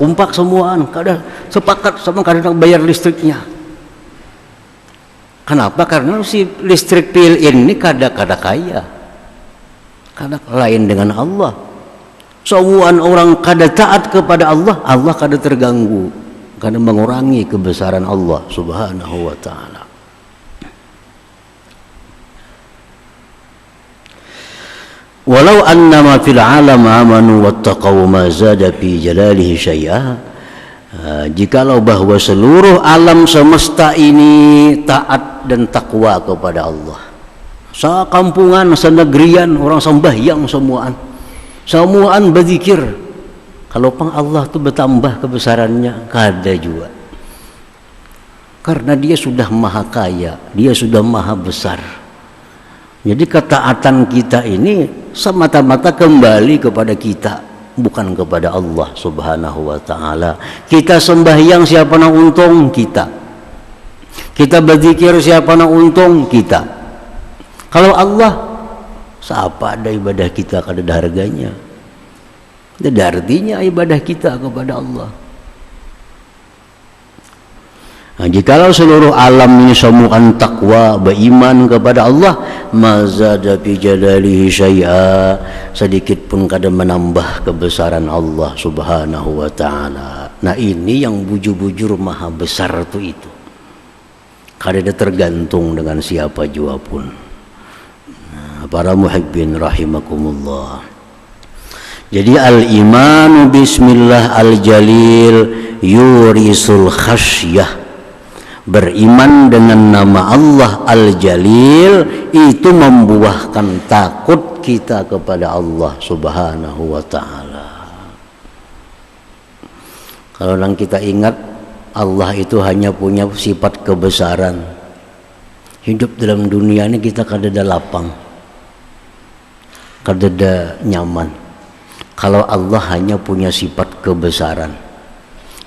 Kompak semuaan, kada sepakat sama kada bayar listriknya. Kenapa? Karena si listrik PLN ini kada kaya, kada lain dengan Allah. Semuaan orang kada taat kepada Allah, Allah kada terganggu, kada mengurangi kebesaran Allah Subhanahu wa Ta'ala. Walau annama fil alam amanu wattaqaw ma zada fi jalalihi syai'a. Jikalau bahwa seluruh alam semesta ini taat dan takwa kepada Allah, sakampungan, senegrian orang sembahyang semuaan berzikir, kalau pang Allah tu bertambah kebesarannya kada juga, karena dia sudah maha kaya, dia sudah maha besar. Jadi ketaatan kita ini semata-mata kembali kepada kita, bukan kepada Allah Subhanahu wa Ta'ala. Kita sembahyang siapa nak untung kita, kita berzikir siapa nak untung kita. Kalau Allah, siapa ada ibadah kita kada ada harganya, ada artinya ibadah kita kepada Allah. Nah, jikalau seluruh alam ini semuaan takwa, beriman kepada Allah, mazada fi jalalihi syai'a, sedikit pun kada menambah kebesaran Allah Subhanahu wa Ta'ala. Nah, ini yang bujur-bujur maha besar itu kada ada tergantung dengan siapa jua pun. Nah, para muhibbin rahimakumullah. Jadi al-imanu bismillah al-jalil yurisul khasyah. Beriman dengan nama Allah Al-Jalil itu membuahkan takut kita kepada Allah Subhanahu wa Ta'ala. Kalau yang kita ingat, Allah itu hanya punya sifat kebesaran. Hidup dalam dunia ini kita kada ada lapang, kada ada nyaman. Kalau Allah hanya punya sifat kebesaran,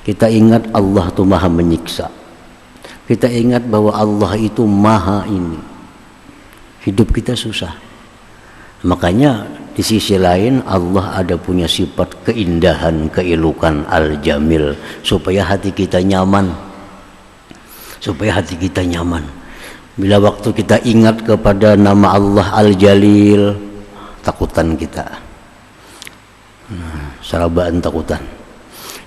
kita ingat Allah itu maha menyiksa. Kita ingat bahwa Allah itu maha ini, hidup kita susah. Makanya di sisi lain Allah ada punya sifat keindahan, keelukan al-jamil, supaya hati kita nyaman, bila waktu kita ingat kepada nama Allah Al-Jalil, takutan kita, sarabaan takutan.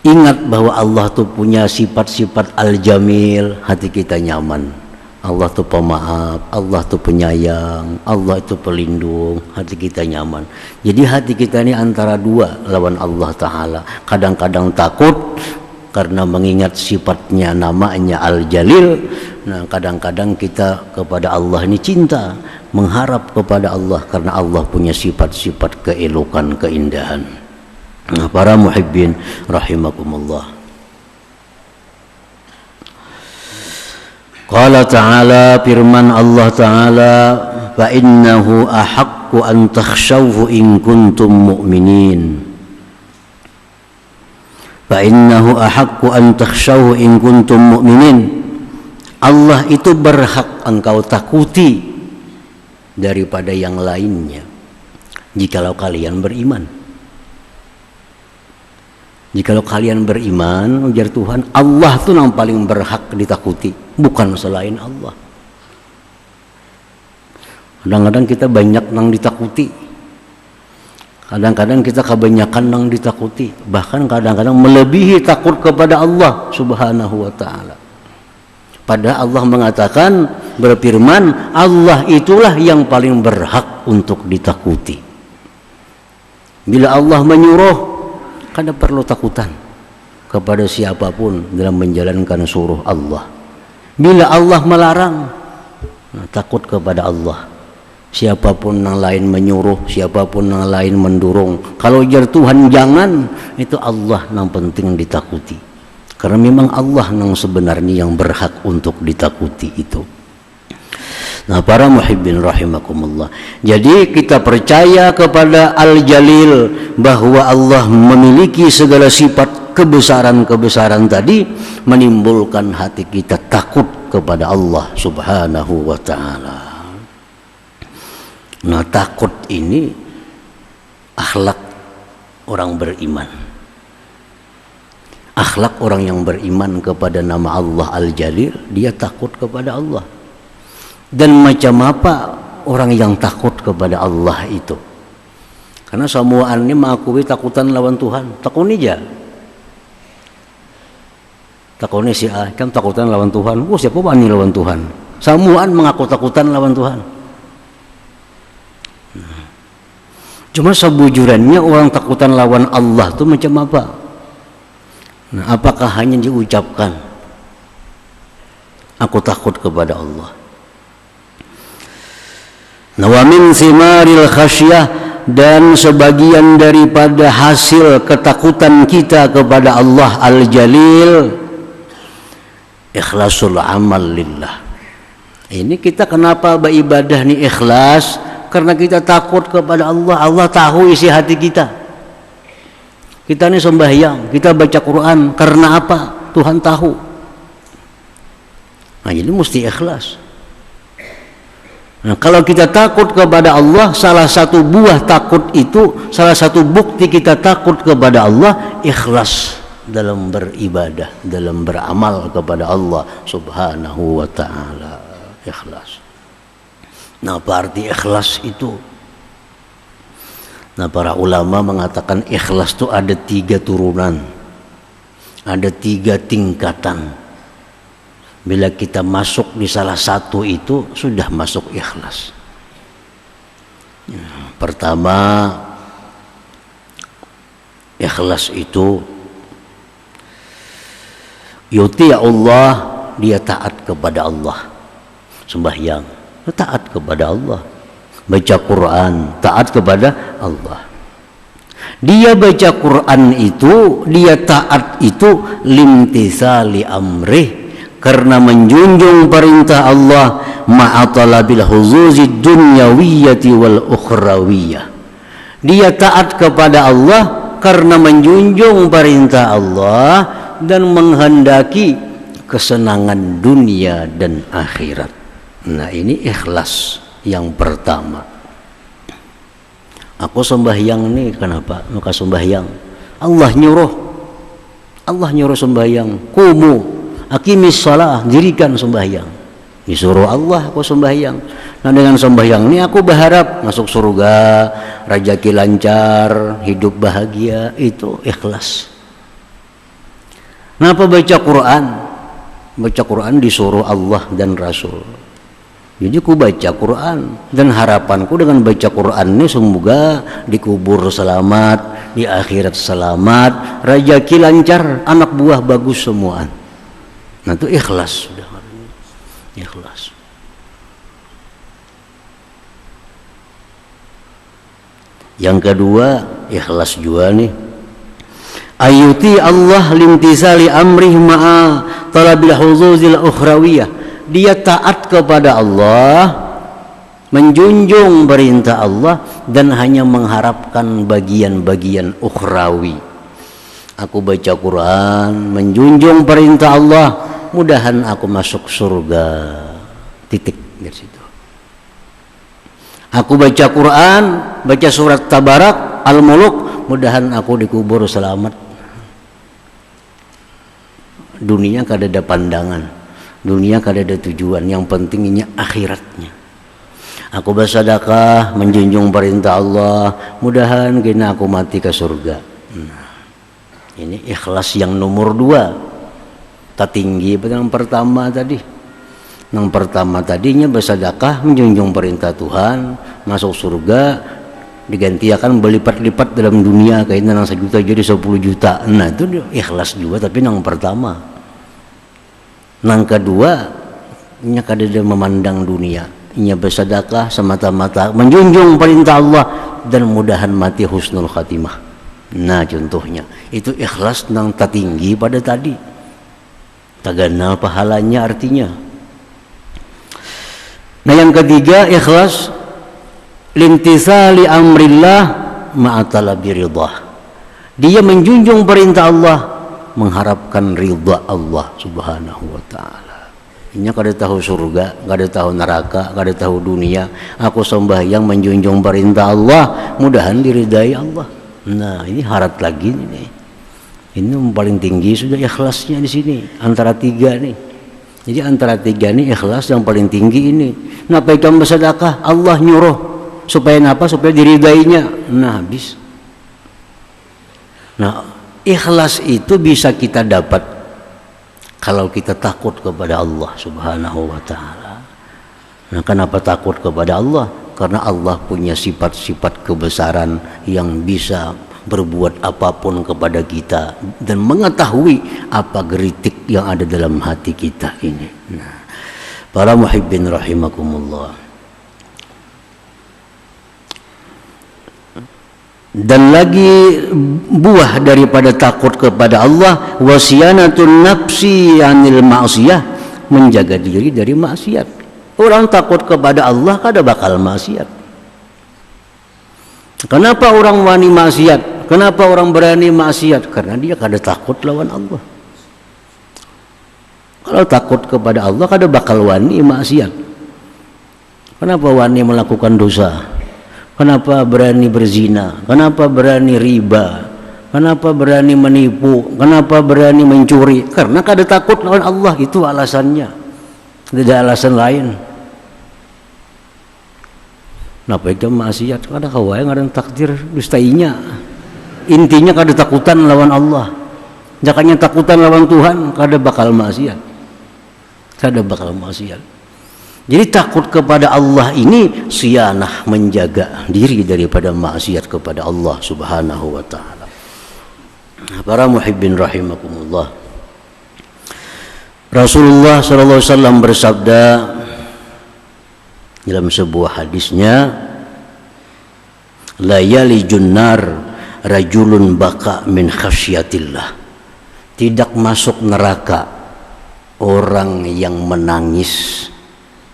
Ingat bahwa Allah tu punya sifat-sifat al-jamil, hati kita nyaman. Allah tu pemaaf, Allah tu penyayang, Allah itu pelindung, hati kita nyaman. Jadi hati kita ini antara dua lawan Allah Ta'ala. Kadang-kadang takut karena mengingat sifatnya, namanya al-jalil. Nah, kadang-kadang kita kepada Allah ini cinta, mengharap kepada Allah karena Allah punya sifat-sifat keelokan, keindahan. Nah, para muhibbin rahimakumullah. Qala ta'ala, firman Allah Ta'ala, fa innahu ahaqqu an takhshawhu in kuntum mu'minin. Fa innahu ahaqqu an takhshawhu in kuntum mu'minin. Allah itu berhak engkau takuti daripada yang lainnya jikalau kalian beriman. Jikalau kalian beriman, ujar Tuhan, Allah itu yang paling berhak ditakuti, bukan selain Allah. Kadang-kadang kita banyak nang ditakuti, kadang-kadang kita kebanyakan nang ditakuti, bahkan kadang-kadang melebihi takut kepada Allah Subhanahu wa Ta'ala. Padahal Allah mengatakan, berfirman, Allah itulah yang paling berhak untuk ditakuti. Bila Allah menyuruh, kada perlu takutan kepada siapapun dalam menjalankan suruh Allah. Bila Allah melarang, takut kepada Allah. Siapapun yang lain menyuruh, siapapun yang lain mendorong, kalau jar Tuhan jangan, itu Allah yang penting ditakuti. Karena memang Allah yang sebenarnya yang berhak untuk ditakuti itu. Nah, para muhibbin rahimakumullah. Jadi kita percaya kepada Al-Jalil, bahwa Allah memiliki segala sifat kebesaran-kebesaran tadi, menimbulkan hati kita takut kepada Allah Subhanahu wa Ta'ala. Nah, takut ini akhlak orang beriman. akhlak orang yang beriman kepada nama Allah Al-Jalil, dia takut kepada Allah. Dan macam apa orang yang takut kepada Allah itu? Karena semuaan ini mengakui takutan lawan Tuhan. Takun aja. Takun si A kan takutan lawan Tuhan. Oh, siapa wani lawan Tuhan? Semuaan mengaku takutan lawan Tuhan. Cuma sebujurannya orang takutan lawan Allah itu macam apa? Nah, apakah hanya diucapkan aku takut kepada Allah? Nah, wa min simaril khasyah, dan sebagian daripada hasil ketakutan kita kepada Allah Al-Jalil, ikhlasul amal lillah. Ini kita kenapa beribadah nih ikhlas? Karena kita takut kepada Allah. Allah tahu isi hati kita. Kita ini sembahyang, kita baca Quran karena apa? Tuhan tahu. Nah, jadi mesti ikhlas. Nah, kalau kita takut kepada Allah, salah satu buah takut itu, salah satu bukti kita takut kepada Allah, ikhlas dalam beribadah, dalam beramal kepada Allah Subhanahu wa ta'ala. Ikhlas. Nah, apa arti ikhlas itu? Nah, para ulama mengatakan ikhlas itu ada 3 turunan, ada 3 tingkatan. Bila kita masuk di salah satu itu, sudah masuk ikhlas. Pertama, ikhlas itu yuti Allah, dia taat kepada Allah. Sembahyang, taat kepada Allah. Baca Quran, taat kepada Allah. Dia baca Quran itu, dia taat itu limtisali amrih, karena menjunjung perintah Allah, ma'atalabil huzuzid dunyawiyyati wal ukhrawiyyah. Dia taat kepada Allah karena menjunjung perintah Allah dan menghendaki kesenangan dunia dan akhirat. Nah, ini ikhlas yang pertama. Aku sembahyang nih, kenapa? Maka sembahyang Allah nyuruh sembahyang. Kumu aqimis shalah, dirikan sembahyang. Disuruh Allah aku sembahyang. Nah, dengan sembahyang ini aku berharap masuk surga, rezeki lancar, hidup bahagia. Itu ikhlas. Kenapa baca Quran? Baca Quran disuruh Allah dan Rasul. Jadi ku baca Quran, dan harapanku dengan baca Quran ini semoga dikubur selamat, di akhirat selamat, rezeki lancar, anak buah bagus semuaan. Nah, itu ikhlas sudah. Ikhlas. Yang kedua, ikhlas juga nih. Ayuti Allah limtisali amrih ma'a talabil huzuzil ukhrawiyah. Dia taat kepada Allah, menjunjung perintah Allah, dan hanya mengharapkan bagian-bagian ukhrawi. Aku baca Quran, menjunjung perintah Allah, mudahan aku masuk surga. Titik dari situ. Aku baca Quran, baca surat Tabarak, Al-Muluk, mudahan aku dikubur selamat. Dunia kada ada pandangan. Dunia kada ada tujuan, yang pentingnya akhiratnya. Aku bersedekah, menjunjung perintah Allah, mudahan kena aku mati ke surga. Nah, ini ikhlas yang nomor 2. Tertinggi yang pertama tadi. Yang pertama tadinya bersedekah, menjunjung perintah Tuhan, masuk surga, digantikan berlipat-lipat dalam dunia, kayaknya 1 juta jadi 10 juta. Nah, itu ikhlas juga, tapi yang pertama. Yang kedua, nya kada dia memandang dunia, nya bersedekah semata-mata menjunjung perintah Allah dan mudahan mati husnul khatimah. Nah, contohnya itu ikhlas yang tertinggi pada tadi. Taganal pahalanya artinya. Nah, yang ketiga, ikhlas lintisali amrillah ma'atalabi ridha. Dia menjunjung perintah Allah, mengharapkan ridha Allah Subhanahu wa ta'ala. Ini kada tahu surga, kada tahu neraka, kada tahu dunia. Aku sembahyang menjunjung perintah Allah, mudahan diridai Allah. Nah, ini harap lagi nih. Ini yang paling tinggi sudah ikhlasnya di sini antara tiga nih. Jadi antara tiga ini ikhlas yang paling tinggi ini. Nah, pegang bersedekah Allah nyuruh supaya apa? Supaya diridainya. Nah, habis. Nah, ikhlas itu bisa kita dapat kalau kita takut kepada Allah Subhanahu wa taala. Nah, kenapa takut kepada Allah? Karena Allah punya sifat-sifat kebesaran yang bisa berbuat apapun kepada kita dan mengetahui apa geritik yang ada dalam hati kita ini. Nah, para muhibbin rahimakumullah. Dan lagi buah daripada takut kepada Allah, wasiyanatun nafsi anil ma'siyah, menjaga diri dari maksiat. Orang takut kepada Allah kada bakal maksiat. Kenapa orang wani maksiat? Kenapa orang berani maksiat? Karena dia kada takut lawan Allah. Kalau takut kepada Allah kada bakal wani maksiat. Kenapa wani melakukan dosa? Kenapa berani berzina? Kenapa berani riba? Kenapa berani menipu? Kenapa berani mencuri? Karena kada takut lawan Allah, itu alasannya. Tidak alasan lain. Napa itu maksiat? Kada kawai ngaran takdir dustainya. Intinya kada takutan lawan Allah. Jakanya takutan lawan Tuhan, kada bakal maksiat. Kada bakal maksiat. Jadi takut kepada Allah ini sianah, menjaga diri daripada maksiat kepada Allah Subhanahu wa taala. Para muhibbin rahimakumullah. Rasulullah sallallahu alaihi wasallam bersabda dalam sebuah hadisnya, la yalijun nar rajulun baka min khasyatillah. Tidak masuk neraka orang yang menangis,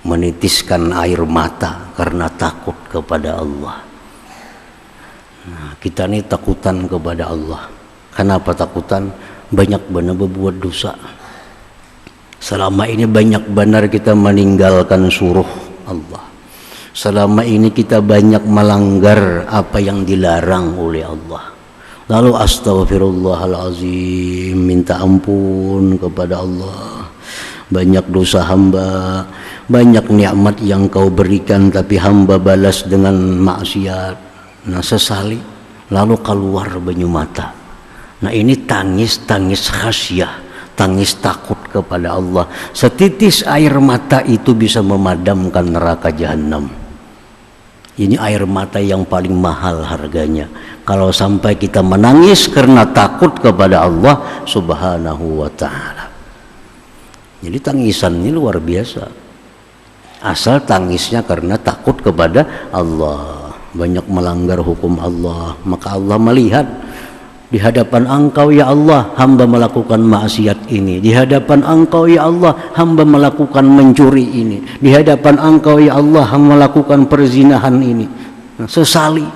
menitiskan air mata karena takut kepada Allah. Nah, kita ini takutan kepada Allah. Kenapa takutan? Banyak benar berbuat dosa. Selama ini banyak benar kita meninggalkan suruh Allah. Selama ini kita banyak melanggar apa yang dilarang oleh Allah. Lalu astaghfirullahalazim, minta ampun kepada Allah. Banyak dosa hamba, banyak nikmat yang kau berikan tapi hamba balas dengan maksiat. Nah, sesali lalu keluar banyu mata. Nah, ini tangis khasyah, tangis takut kepada Allah. Setitis air mata itu bisa memadamkan neraka jahanam. Ini air mata yang paling mahal harganya. Kalau sampai kita menangis karena takut kepada Allah Subhanahu wa taala. Jadi tangisan ini luar biasa. Asal tangisnya karena takut kepada Allah, banyak melanggar hukum Allah, maka Allah melihat di hadapan Engkau ya Allah hamba melakukan maksiat ini, di hadapan Engkau ya Allah hamba melakukan mencuri ini, di hadapan Engkau ya Allah hamba melakukan perzinahan ini. Nah, sesali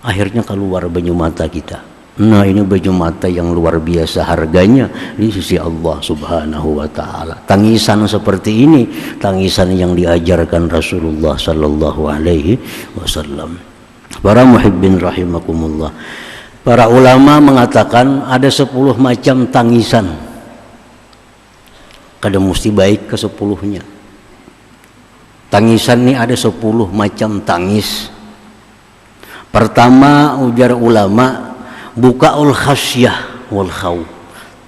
akhirnya keluar banyu mata kita. Nah, ini banyu mata yang luar biasa harganya di sisi Allah Subhanahu wa taala. Tangisan seperti ini, tangisan yang diajarkan Rasulullah sallallahu alaihi wasallam. Para muhibbin rahimakumullah. Para ulama mengatakan ada 10 macam tangisan. Kada mesti baik ke 10-nya. Tangisan ini ada 10 macam tangis. Pertama, ujar ulama, bukaul khasyah wal khauf,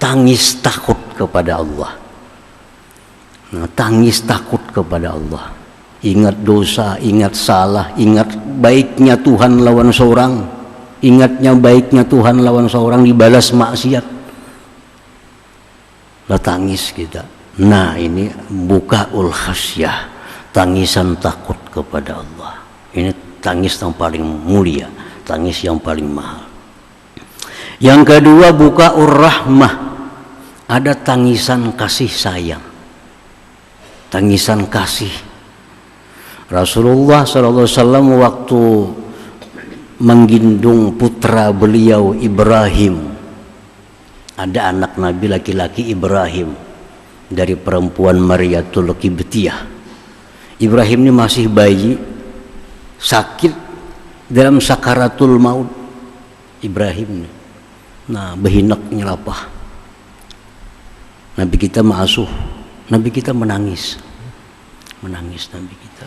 tangis takut kepada Allah. Nah, tangis takut kepada Allah. Ingat dosa, ingat salah, ingat baiknya Tuhan lawan seorang. Ingatnya baiknya Tuhan lawan seorang dibalas maksiat. Lah tangis kita. Nah, ini bukaul khasyah, tangisan takut kepada Allah. Ini tangis yang paling mulia, tangis yang paling mahal. Yang kedua, bukaur rahmah, ada tangisan kasih sayang, tangisan kasih. Rasulullah SAW waktu menggendong putra beliau Ibrahim, ada anak Nabi laki-laki Ibrahim dari perempuan Mariatul Qibtiyah. Ibrahim ini masih bayi, sakit dalam sakaratul maut. Ibrahim ini Nah, behinak nyelapah. Nabi kita ma'asuh, Nabi kita menangis Nabi kita.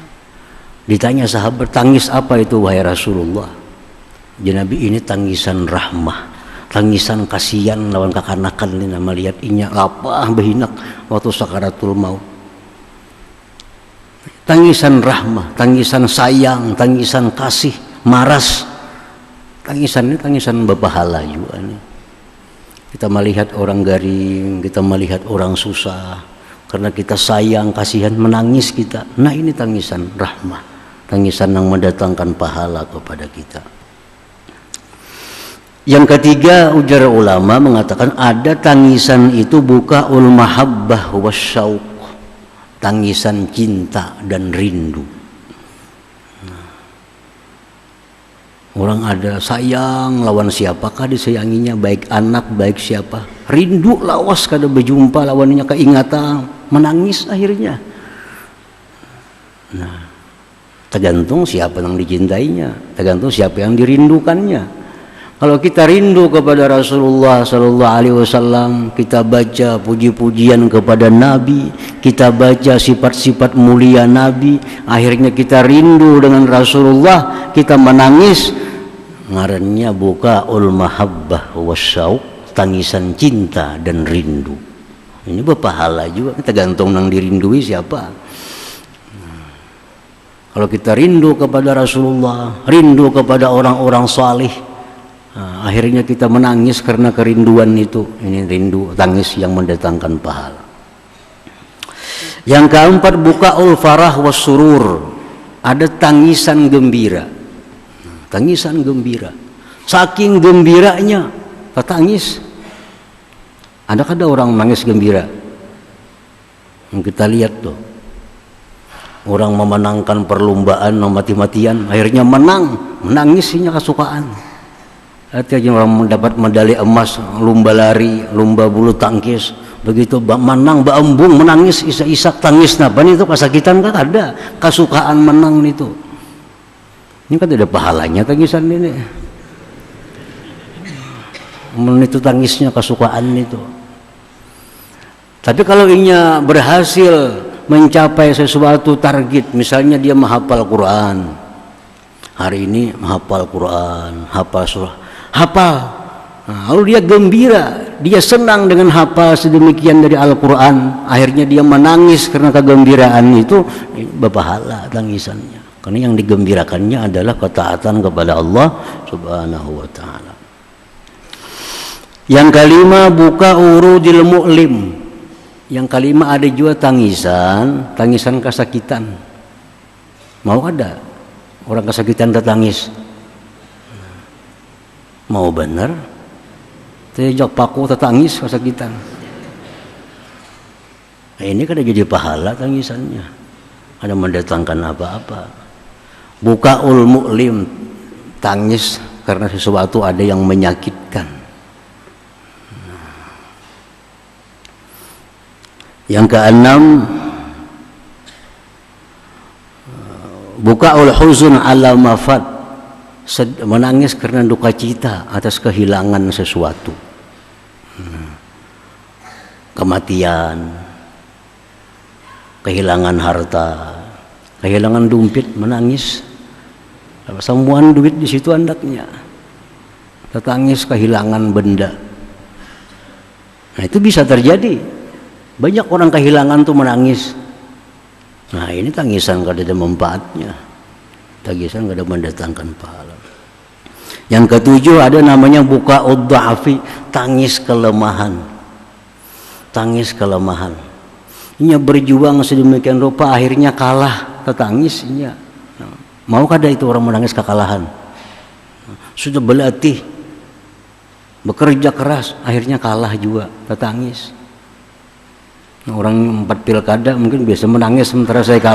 Ditanya sahabat, tangis apa itu wahai Rasulullah? Ya Nabi, ini tangisan rahmah, tangisan kasihan lawan kakanakan ini, melihat inya lapah behinak waktu sakaratul maut. Tangisan rahmah, tangisan sayang, tangisan kasih, maras. Tangisan ini tangisan berpahala juga nih. Kita melihat orang garing, kita melihat orang susah, karena kita sayang, kasihan, menangis kita. Nah, ini tangisan rahmah, tangisan yang mendatangkan pahala kepada kita. Yang ketiga, ujar ulama mengatakan ada tangisan itu bukaul mahabbah wasyauq, tangisan cinta dan rindu. Orang ada sayang lawan siapakah disayanginya, baik anak baik siapa, rindu lawas kada berjumpa lawannya, keingatan, menangis akhirnya. Nah, tergantung siapa yang dicintainya, tergantung siapa yang dirindukannya. Kalau kita rindu kepada Rasulullah sallallahu alaihi wasallam, kita baca puji-pujian kepada Nabi, kita baca sifat-sifat mulia Nabi, akhirnya kita rindu dengan Rasulullah, kita menangis, ngarannya bukaul mahabbah wasyauq, tangisan cinta dan rindu. Ini berpahala juga, tergantung yang dirindui siapa. Kalau kita rindu kepada Rasulullah, rindu kepada orang-orang salih, nah, akhirnya kita menangis karena kerinduan itu. Ini rindu, tangis yang mendatangkan pahala. Yang keempat, bukaul farah wassurur, ada tangisan gembira. Tangisan gembira, saking gembiranya tangis. Adakah ada orang menangis gembira? Yang kita lihat tuh, orang memenangkan perlombaan mati-matian, akhirnya menangisnya kesukaan. Artinya orang mendapat medali emas, lomba lari, lomba bulu tangkis, begitu menang baembung, menangis isak-isak, tangis napan itu kesakitan kan ada, kesukaan menang itu. Ini kan ada pahalanya tangisan ini. Itu tangisnya kesukaan itu. Tapi kalau inya berhasil mencapai sesuatu target, misalnya dia menghafal Quran, hari ini menghafal Quran, hafal surah, hafal. Nah, lalu dia gembira, dia senang dengan hafal sedemikian dari Al-Quran, akhirnya dia menangis karena kegembiraan itu, berpahala tangisannya. Karena yang digembirakannya adalah ketaatan kepada Allah Subhanahu wa ta'ala. Yang kelima, buka urudil mu'lim. Yang kelima ada juga tangisan kesakitan. Mau ada orang kesakitan tertangis? Mau benar? Tejak paku tertangis kesakitan. Nah, ini kan jadi pahala tangisannya. Ada mendatangkan apa-apa. Bukaul mu'lim, tangis karena sesuatu ada yang menyakitkan. Yang keenam, bukaul huzun ala mafat, menangis karena duka cita atas kehilangan sesuatu, kematian, kehilangan harta, kehilangan dompet, menangis. Sembuhan duit di situ andaknya, tertangis kehilangan benda. Nah, itu bisa terjadi. Banyak orang kehilangan tuh menangis. Nah, ini tangisan kada ada manfaatnya, tangisan kada mendatangkan pahala. Yang ketujuh ada namanya buka udha'afi, tangis kelemahan. Tangis kelemahan. Inya berjuang sedemikian rupa akhirnya kalah, tertangis inya. Mau kada itu orang menangis kekalahan? Sudah berlatih, bekerja keras, akhirnya kalah juga, tertangis. Orang 4 pilkada mungkin biasa menangis sementara saya kalah.